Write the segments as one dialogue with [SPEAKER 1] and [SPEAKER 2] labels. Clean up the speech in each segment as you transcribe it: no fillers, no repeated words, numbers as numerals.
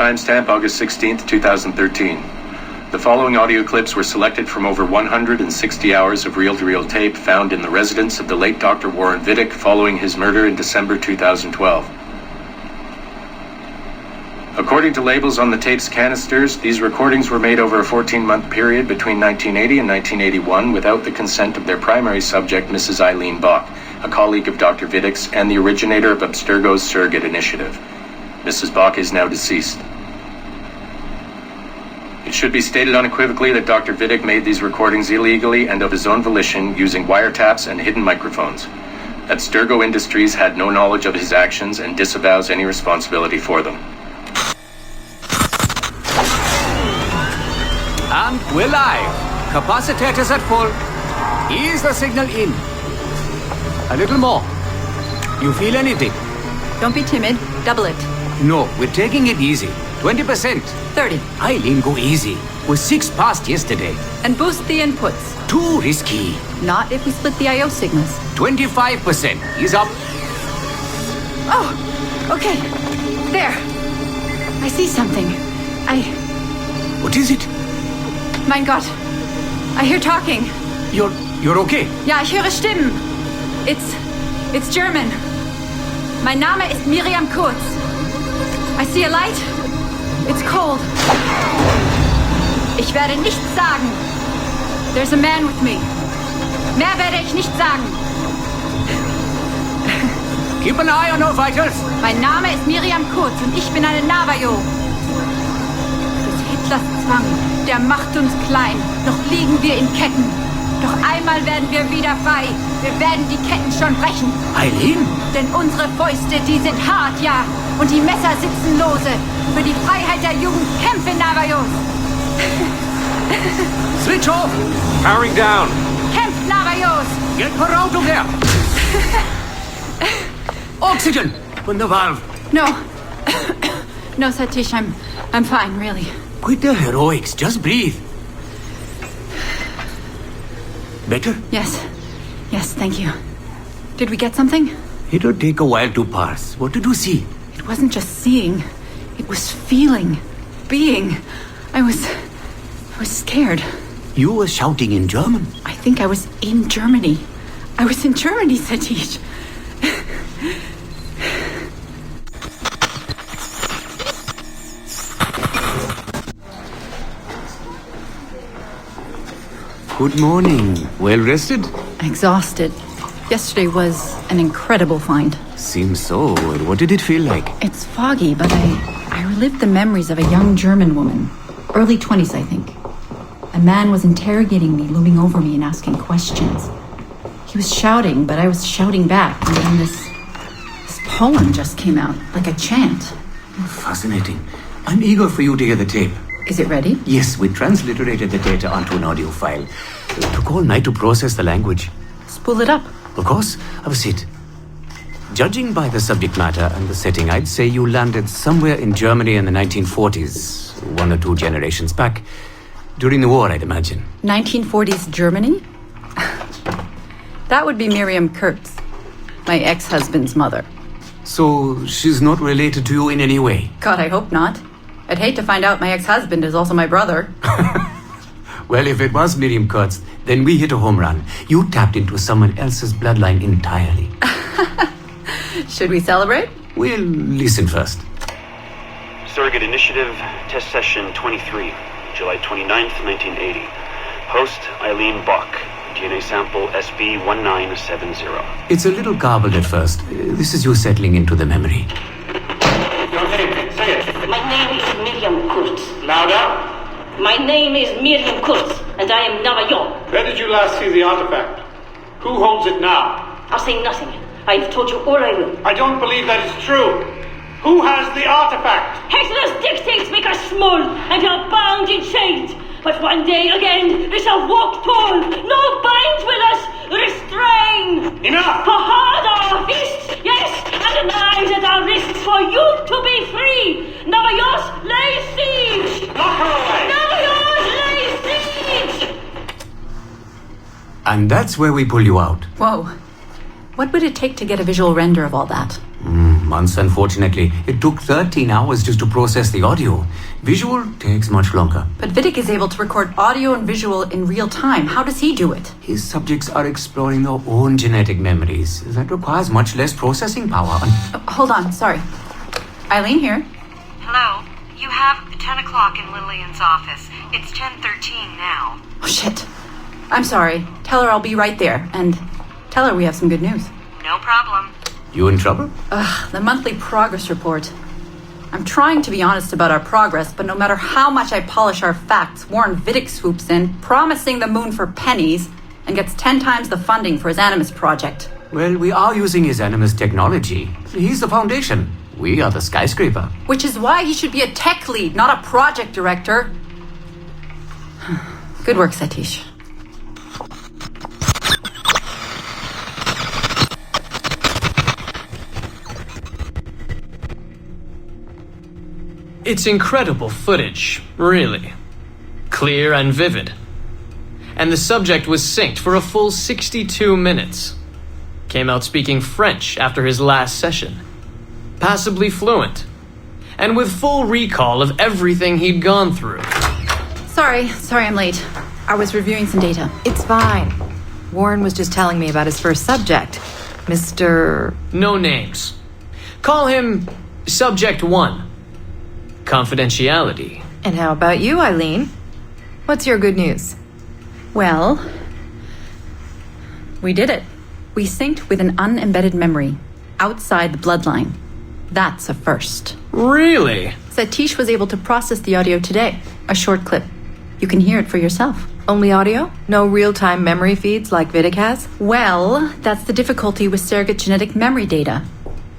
[SPEAKER 1] timestamp August 16th, 2013. The following audio clips were selected from over 160 hours of reel-to-reel tape found in the residence of the late Dr. Warren Vidic following his murder in December 2012. According to labels on the tape's canisters, these recordings were made over a 14-month period between 1980 and 1981 without the consent of their primary subject, Mrs. Eileen Bach, a colleague of Dr. Vidic's and the originator of Abstergo's surrogate initiative. Mrs. Bach is now deceased. It should be stated unequivocally that Dr. Vidic made these recordings illegally and of his own volition using wiretaps and hidden microphones. Abstergo Industries had no knowledge of his actions and disavows any responsibility for them.
[SPEAKER 2] And we're live. Capacitors at full. Ease the signal in. A little more. You feel anything?
[SPEAKER 3] Don't be timid. Double it.
[SPEAKER 2] No, we're taking it easy. 20%.
[SPEAKER 3] 30.
[SPEAKER 2] Eileen, go easy. We're 6 past yesterday.
[SPEAKER 3] And boost the inputs.
[SPEAKER 2] Too risky.
[SPEAKER 3] Not if we split the I/O signals.
[SPEAKER 2] 25%. Ease up.
[SPEAKER 3] Oh, okay. There. I see something.
[SPEAKER 2] What is it?
[SPEAKER 3] Mein Gott. I hear talking.
[SPEAKER 2] You're okay?
[SPEAKER 3] Ja, ich höre Stimmen. It's German. Mein Name ist Miriam Kurz. I see a light. It's cold. Ich werde nichts sagen. There's a man with me. Mehr werde ich nicht sagen.
[SPEAKER 2] Keep an eye on our vitals.
[SPEAKER 3] Mein Name ist Miriam Kurz und ich bin eine Navajo. Des Hitlers Zwang, der macht uns klein. Noch liegen wir in Ketten. Doch einmal werden wir wieder frei. Wir werden die Ketten schon brechen.
[SPEAKER 2] Eileen?
[SPEAKER 3] Denn unsere Fäuste, die sind hart, ja. Und die Messer sitzen lose. Für die Freiheit der Jugend kämpfen Navajos.
[SPEAKER 2] Switch off.
[SPEAKER 4] Powering down.
[SPEAKER 3] Kämpft Navajos.
[SPEAKER 2] Get her out of there. Oxygen from the valve.
[SPEAKER 3] No. No, Satish, I'm fine, really.
[SPEAKER 2] Quit the heroics. Just breathe. Better?
[SPEAKER 3] Yes, thank you. Did we get something?
[SPEAKER 2] It'll take a while to parse. What did you see?
[SPEAKER 3] It wasn't just seeing. It was feeling. Being. I was scared.
[SPEAKER 2] You were shouting in German?
[SPEAKER 3] I think I was in Germany. I was in Germany, Satish.
[SPEAKER 2] Good morning. Well rested?
[SPEAKER 3] Exhausted. Yesterday was an incredible find.
[SPEAKER 2] Seems so. What did it feel like?
[SPEAKER 3] It's foggy, but I relived the memories of a young German woman. Early 20s, I think. A man was interrogating me, looming over me and asking questions. He was shouting, but I was shouting back. And then this poem just came out, like a chant.
[SPEAKER 2] Fascinating. I'm eager for you to hear the tape.
[SPEAKER 3] Is it ready?
[SPEAKER 2] Yes, we transliterated the data onto an audio file. It took all night to process the language.
[SPEAKER 3] Spool it up.
[SPEAKER 2] Of course. Have a seat. Judging by the subject matter and the setting, I'd say you landed somewhere in Germany in the 1940s, 1 or 2 generations back. During the war, I'd imagine.
[SPEAKER 3] 1940s Germany? That would be Miriam Kurz, my ex-husband's mother.
[SPEAKER 2] So she's not related to you in any way?
[SPEAKER 3] God, I hope not. I'd hate to find out my ex-husband is also my brother.
[SPEAKER 2] Well, if it was Miriam Kurz, then we hit a home run. You tapped into someone else's bloodline entirely.
[SPEAKER 3] Should we celebrate?
[SPEAKER 2] We'll listen first.
[SPEAKER 5] Surrogate Initiative, Test Session 23, July 29th, 1980. Host, Eileen Bach. DNA sample SB1970.
[SPEAKER 2] It's a little garbled at first. This is you settling into the memory.
[SPEAKER 4] Your name, say it.
[SPEAKER 6] My name is Miriam Kurz.
[SPEAKER 4] Louder.
[SPEAKER 6] My name is Miriam Kurz, and I am Navajo.
[SPEAKER 4] Where did you last see the artifact? Who holds it now?
[SPEAKER 6] I'll say nothing. I've told you all I will.
[SPEAKER 4] I don't believe that is true. Who has the artifact?
[SPEAKER 6] Hitler's dictates make us small, and we are bound in chains. But one day again, we shall walk tall. No binds will us restrain.
[SPEAKER 4] Enough!
[SPEAKER 6] For hard our fists, yes, and the knives at our wrists for you to be free. Navajos lay siege.
[SPEAKER 4] Knock her away.
[SPEAKER 6] Navajos lay siege.
[SPEAKER 2] And that's where we pull you out.
[SPEAKER 3] Whoa. What would it take to get a visual render of all that?
[SPEAKER 2] months, unfortunately. It took 13 hours just to process the audio. Visual takes much longer.
[SPEAKER 3] But Vidic is able to record audio and visual in real time. How does he do it?
[SPEAKER 2] His subjects are exploring their own genetic memories. That requires much less processing power.
[SPEAKER 3] Hold on, sorry. Eileen here.
[SPEAKER 7] Hello. You have 10 o'clock in Lillian's office. It's 10:13 now.
[SPEAKER 3] Oh, shit. I'm sorry. Tell her I'll be right there. And tell her we have some good news.
[SPEAKER 7] No problem.
[SPEAKER 2] You in trouble?
[SPEAKER 3] The monthly progress report. I'm trying to be honest about our progress, but no matter how much I polish our facts, Warren Vidic swoops in, promising the moon for pennies, and gets 10 times the funding for his Animus project.
[SPEAKER 2] Well, we are using his Animus technology. He's the foundation. We are the skyscraper.
[SPEAKER 3] Which is why he should be a tech lead, not a project director. Good work, Satish.
[SPEAKER 8] It's incredible footage, really. Clear and vivid. And the subject was synced for a full 62 minutes. Came out speaking French after his last session. Passably fluent. And with full recall of everything he'd gone through.
[SPEAKER 3] Sorry I'm late. I was reviewing some data.
[SPEAKER 9] It's fine. Warren was just telling me about his first subject, Mr.
[SPEAKER 8] No names. Call him Subject 1. Confidentiality.
[SPEAKER 9] And how about you, Eileen? What's your good news?
[SPEAKER 3] Well, we did it. We synced with an unembedded memory outside the bloodline. That's a first.
[SPEAKER 8] Really?
[SPEAKER 3] Satish was able to process the audio today. A short clip. You can hear it for yourself.
[SPEAKER 9] Only audio? No real-time memory feeds like Vidic has?
[SPEAKER 3] Well, that's the difficulty with surrogate genetic memory data.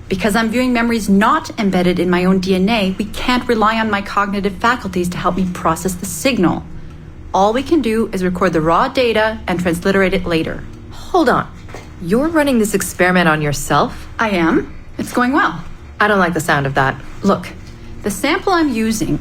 [SPEAKER 3] Because I'm viewing memories not embedded in my own DNA, we can't rely on my cognitive faculties to help me process the signal. All we can do is record the raw data and transliterate it later.
[SPEAKER 9] Hold on. You're running this experiment on yourself?
[SPEAKER 3] I am. It's going well.
[SPEAKER 9] I don't like the sound of that.
[SPEAKER 3] Look, the sample I'm using,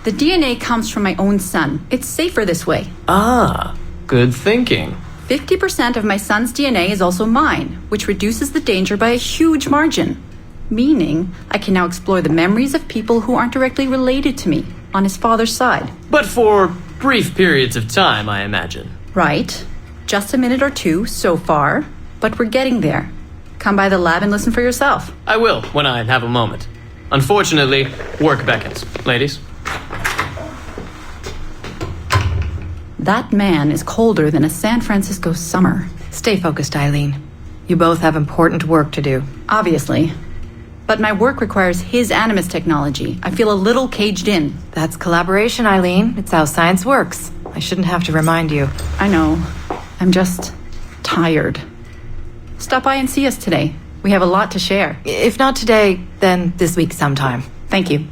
[SPEAKER 3] the DNA comes from my own son. It's safer this way.
[SPEAKER 8] Ah, good thinking.
[SPEAKER 3] 50% of my son's DNA is also mine, which reduces the danger by a huge margin. Meaning, I can now explore the memories of people who aren't directly related to me on his father's side.
[SPEAKER 8] But for brief periods of time, I imagine.
[SPEAKER 3] Right. Just a minute or two so far, but we're getting there. Come by the lab and listen for yourself.
[SPEAKER 8] I will, when I have a moment. Unfortunately, work beckons. Ladies?
[SPEAKER 3] That man is colder than a San Francisco summer.
[SPEAKER 9] Stay focused, Eileen. You both have important work to do.
[SPEAKER 3] Obviously. But my work requires his Animus technology. I feel a little caged in.
[SPEAKER 9] That's collaboration, Eileen. It's how science works. I shouldn't have to remind you.
[SPEAKER 3] I know. I'm just tired. Stop by and see us today. We have a lot to share.
[SPEAKER 9] If not today, then this week sometime.
[SPEAKER 3] Thank you.